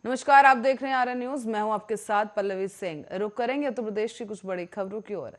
नमस्कार, आप देख रहे हैं आरएन न्यूज। मैं हूं आपके साथ पल्लवी सिंह। रुक करेंगे उत्तर प्रदेश की कुछ बड़ी खबरों की ओर।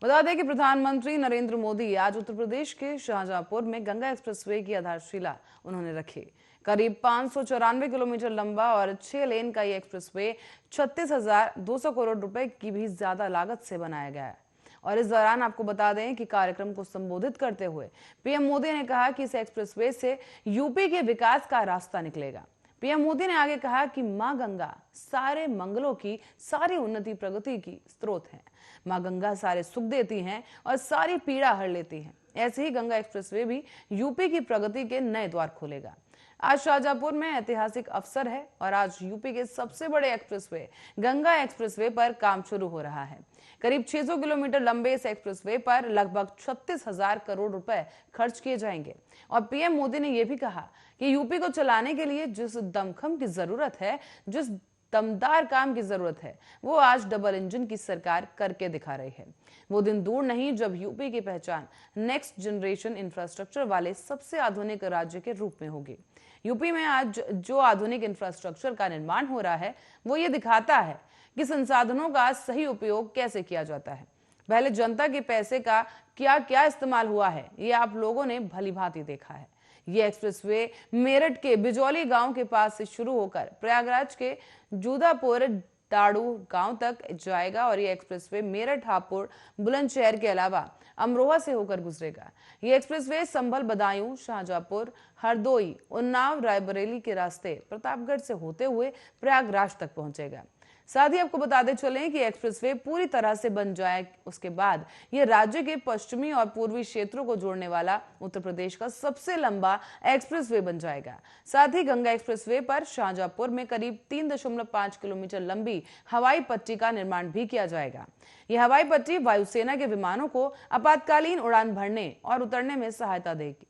बता दें कि प्रधानमंत्री नरेंद्र मोदी आज उत्तर प्रदेश के शाहजहांपुर में गंगा एक्सप्रेसवे की आधारशिला उन्होंने रखी। करीब 594 किलोमीटर लंबा और 6 लेन का ये एक्सप्रेसवे 36,200 करोड़ रुपए की भी ज्यादा लागत से बनाया गया है। और इस दौरान आपको बता दें कि कार्यक्रम को संबोधित करते हुए पीएम मोदी ने कहा कि इस एक्सप्रेसवे से यूपी के विकास का रास्ता निकलेगा। पीएम मोदी ने आगे कहा कि मां गंगा सारे मंगलों की, सारी उन्नति प्रगति की स्रोत है। मां गंगा सारे सुख देती हैं और सारी पीड़ा हर लेती हैं। ऐसे ही गंगा एक्सप्रेसवे भी यूपी की प्रगति के नए द्वार खोलेगा। आज शाहजहांपुर में ऐतिहासिक अवसर है और आज यूपी के सबसे बड़े एक्सप्रेसवे गंगा एक्सप्रेसवे पर काम शुरू हो रहा है। करीब 600 किलोमीटर लंबे इस एक्सप्रेसवे पर लगभग 36,000 करोड़ रुपए खर्च किए जाएंगे। और पीएम मोदी ने यह भी कहा कि यूपी को चलाने के लिए जिस दमखम की जरूरत है, जिस दमदार काम की जरूरत है, वो आज डबल इंजन की सरकार करके दिखा रही है। वो दिन दूर नहीं जब यूपी की पहचान नेक्स्ट जनरेशन इंफ्रास्ट्रक्चर वाले सबसे आधुनिक राज्य के रूप में होगी। यूपी में आज जो आधुनिक इंफ्रास्ट्रक्चर का निर्माण हो रहा है, वो ये दिखाता है कि संसाधनों का सही उपयोग कैसे किया जाता है। पहले जनता के पैसे का क्या क्या इस्तेमाल हुआ है, ये आप लोगों ने भलीभांति देखा है। ये एक्सप्रेसवे मेरठ के बिजौली गांव के पास से शुरू होकर प्रयागराज के जूदापुर डाड़ू गांव तक जाएगा और ये एक्सप्रेसवे मेरठ, हापुड़, बुलंदशहर के अलावा अमरोहा से होकर गुजरेगा। ये एक्सप्रेसवे संभल, बदायूं, शाहजहांपुर, हरदोई, उन्नाव, रायबरेली के रास्ते प्रतापगढ़ से होते हुए प्रयागराज तक पहुंचेगा। साथ ही आपको बताते चलें कि एक्सप्रेसवे पूरी तरह से बन जाए उसके बाद ये राज्य के पश्चिमी और पूर्वी क्षेत्रों को जोड़ने वाला उत्तर प्रदेश का सबसे लंबा एक्सप्रेसवे बन जाएगा। साथ ही गंगा एक्सप्रेसवे पर शाहजहांपुर में करीब 3.5 किलोमीटर लंबी हवाई पट्टी का निर्माण भी किया जाएगा। यह हवाई पट्टी वायुसेना के विमानों को आपातकालीन उड़ान भरने और उतरने में सहायता देगी।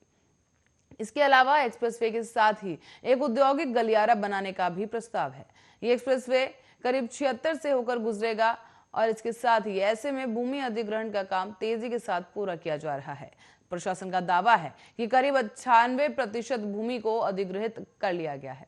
इसके अलावा एक्सप्रेसवे के साथ ही एक औद्योगिक गलियारा बनाने का भी प्रस्ताव है। ये एक्सप्रेसवे करीब 76 से होकर गुजरेगा और इसके साथ ही ऐसे में भूमि अधिग्रहण का काम तेजी के साथ पूरा किया जा रहा है। प्रशासन का दावा है कि करीब 96% भूमि को अधिग्रहित कर लिया गया है।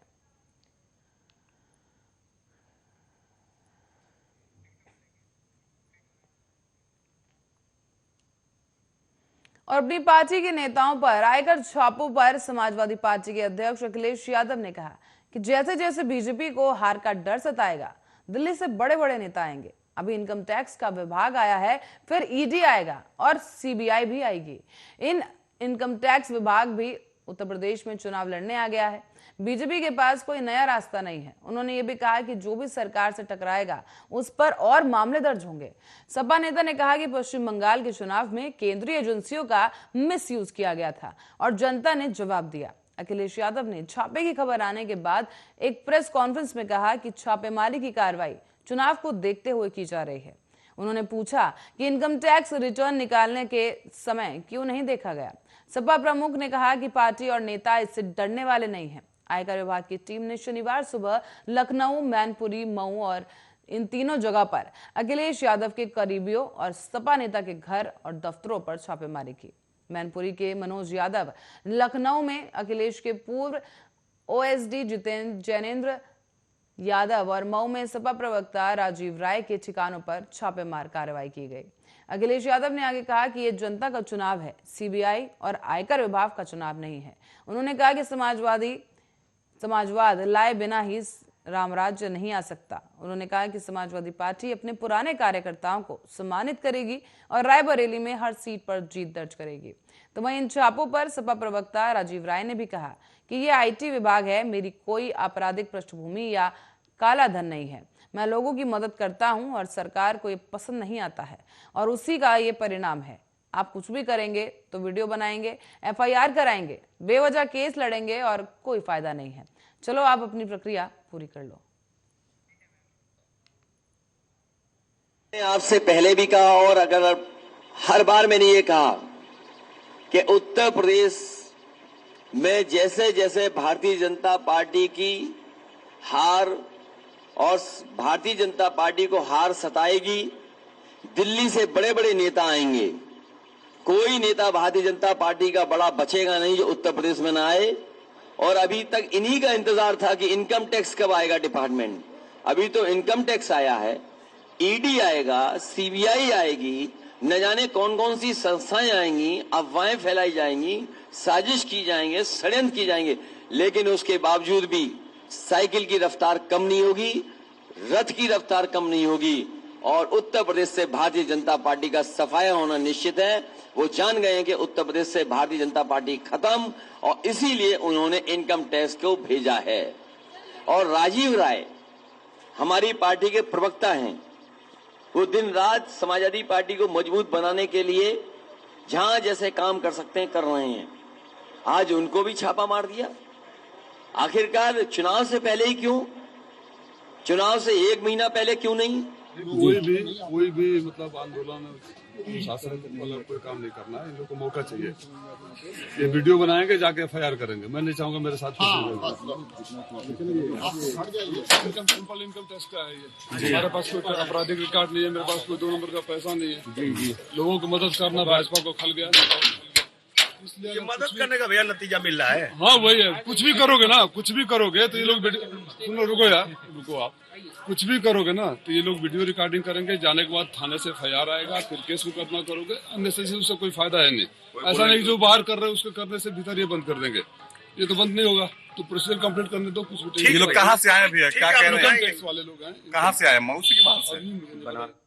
और अपनी पार्टी के नेताओं पर आयकर छापों पर समाजवादी पार्टी के अध्यक्ष अखिलेश यादव ने कहा कि जैसे जैसे बीजेपी को हार का डर सताएगा, दिल्ली से बड़े बड़े नेता आएंगे। अभी इनकम टैक्स का विभाग आया है, फिर ईडी आएगा और सीबीआई भी आएगी। इनकम टैक्स विभाग भी उत्तर प्रदेश में चुनाव लड़ने आ गया है। बीजेपी के पास कोई नया रास्ता नहीं है। उन्होंने ये भी कहा कि जो भी सरकार से टकराएगा उस पर और मामले दर्ज होंगे। सपा नेता ने कहा कि पश्चिम बंगाल के चुनाव में केंद्रीय एजेंसियों का मिसयूज किया गया था और जनता ने जवाब दिया। अखिलेश यादव ने छापे की खबर आने के बाद एक प्रेस कॉन्फ्रेंस में कहा कि छापेमारी की कार्रवाई चुनाव को देखते हुए की जा रही है। उन्होंने पूछा कि इनकम टैक्स रिटर्न निकालने के समय क्यों नहीं देखा गया। सपा प्रमुख ने कहा कि पार्टी और नेता इससे डरने वाले नहीं हैं। आयकर विभाग की टीम ने शनिवार सुबह लखनऊ, मैनपुरी, मऊ और इन तीनों जगह पर अखिलेश यादव के करीबियों और सपा नेता के घर और दफ्तरों पर छापेमारी की। मैनपुरी के मनोज यादव, लखनऊ में अखिलेश के पूर्व ओएसडी जैनेंद्र यादव और मऊ में सपा प्रवक्ता राजीव राय के ठिकानों पर छापेमार कार्रवाई की गई। अखिलेश यादव ने आगे कहा कि यह जनता का चुनाव है, सीबीआई और आयकर विभाग का चुनाव नहीं है। उन्होंने कहा कि समाजवाद लाए बिना ही रामराज्य नहीं आ सकता। उन्होंने कहा कि समाजवादी पार्टी अपने पुराने कार्यकर्ताओं को सम्मानित करेगी और रायबरेली में हर सीट पर जीत दर्ज करेगी। तो वहीं इन छापों पर सपा प्रवक्ता राजीव राय ने भी कहा कि ये आईटी विभाग है, मेरी कोई आपराधिक पृष्ठभूमि या काला धन नहीं है। मैं लोगों की मदद करता हूं और सरकार को ये पसंद नहीं आता है और उसी का ये परिणाम है। आप कुछ भी करेंगे तो वीडियो बनाएंगे, एफआईआर कराएंगे, बेवजह केस लड़ेंगे और कोई फायदा नहीं है। चलो आप अपनी प्रक्रिया पूरी कर लो। आपसे पहले भी कहा और अगर हर बार मैंने ये कहा कि उत्तर प्रदेश में जैसे जैसे भारतीय जनता पार्टी की हार और भारतीय जनता पार्टी को हार सताएगी, दिल्ली से बड़े बड़े नेता आएंगे। कोई नेता भारतीय जनता पार्टी का बड़ा बचेगा नहीं जो उत्तर प्रदेश में ना आए और अभी तक इन्हीं का इंतजार था कि इनकम टैक्स कब आएगा डिपार्टमेंट। अभी तो इनकम टैक्स आया है, ईडी आएगा, सीबीआई आएगी, न जाने कौन कौन सी संस्थाएं आएंगी, अफवाहें फैलाई जाएंगी, साजिश की जाएंगे, षड्यंत्र की जाएंगे, लेकिन उसके बावजूद भी साइकिल की रफ्तार कम नहीं होगी, रथ की रफ्तार कम नहीं होगी और उत्तर प्रदेश से भारतीय जनता पार्टी का सफाया होना निश्चित है। वो जान गए हैं कि उत्तर प्रदेश से भारतीय जनता पार्टी खत्म और इसीलिए उन्होंने इनकम टैक्स को भेजा है। और राजीव राय हमारी पार्टी के प्रवक्ता हैं, वो दिन रात समाजवादी पार्टी को मजबूत बनाने के लिए जहां जैसे काम कर सकते हैं कर रहे हैं। आज उनको भी छापा मार दिया। आखिरकार चुनाव से पहले ही क्यों, चुनाव से 1 महीना पहले क्यों नहीं? कोई भी मतलब आंदोलन शासन वाला कोई काम नहीं करना है, इन लोगों को मौका चाहिए। ये वीडियो बनाएंगे, जाके एफआईआर करेंगे। मैं नहीं चाहूंगा मेरे साथ सिंपल इनकम टैक्स का है ये। हमारे पास कोई आपराधिक रिकॉर्ड नहीं है, मेरे पास कोई 2 नंबर का पैसा नहीं है। लोगों की मदद करना भाजपा को खल गया, ये मदद करने का भैया नतीजा मिल रहा है। हाँ वही है, कुछ भी करोगे ना, कुछ भी करोगे तो ये लोग रुको यार, रुको आप, कुछ भी करोगे ना तो ये लोग वीडियो रिकॉर्डिंग करेंगे, जाने के बाद थाने से एफआईआर आएगा, फिर केस मुकदमा करोगे, अननेसेसरी उससे कोई फायदा है नहीं। ऐसा नहीं जो बाहर कर रहे हैं उसके करने से भीतर ये बंद कर देंगे, ये तो बंद नहीं होगा। तो प्रोसीजर कंप्लीट करने दो कुछ। ये लोग कहाँ से आए भैया, क्या कह रहे हैं? टैक्स वाले लोग हैं। कहाँ से आए? मऊ से कि बाहर से?